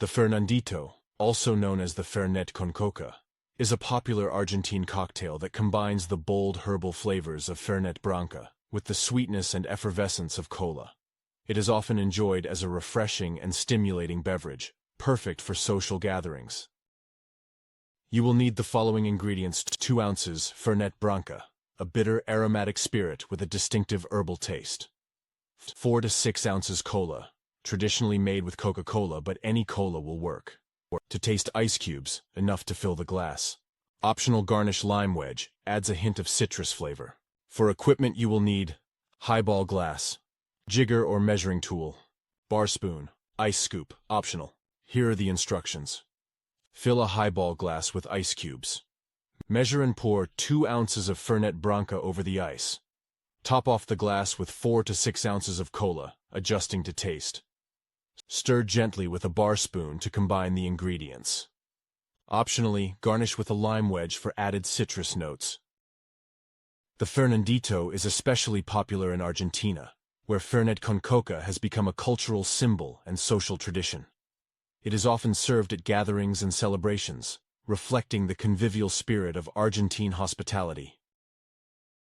The Fernandito, also known as the Fernet con Coca, is a popular Argentine cocktail that combines the bold herbal flavors of Fernet Branca with the sweetness and effervescence of cola. It is often enjoyed as a refreshing and stimulating beverage, perfect for social gatherings. You will need the following ingredients: 2 ounces Fernet Branca, a bitter aromatic spirit with a distinctive herbal taste. 4 to 6 ounces cola, traditionally made with Coca-Cola, but any cola will work. To taste, ice cubes, enough to fill the glass. Optional garnish: lime wedge, adds a hint of citrus flavor. For equipment you will need highball glass, jigger or measuring tool, bar spoon, ice scoop, optional. Here are the instructions. Fill a highball glass with ice cubes. Measure and pour 2 ounces of Fernet Branca over the ice. Top off the glass with 4 to 6 ounces of cola, adjusting to taste. Stir gently with a bar spoon to combine the ingredients. Optionally, garnish with a lime wedge for added citrus notes. The Fernandito is especially popular in Argentina, where Fernet con Coca has become a cultural symbol and social tradition. It is often served at gatherings and celebrations, reflecting the convivial spirit of Argentine hospitality.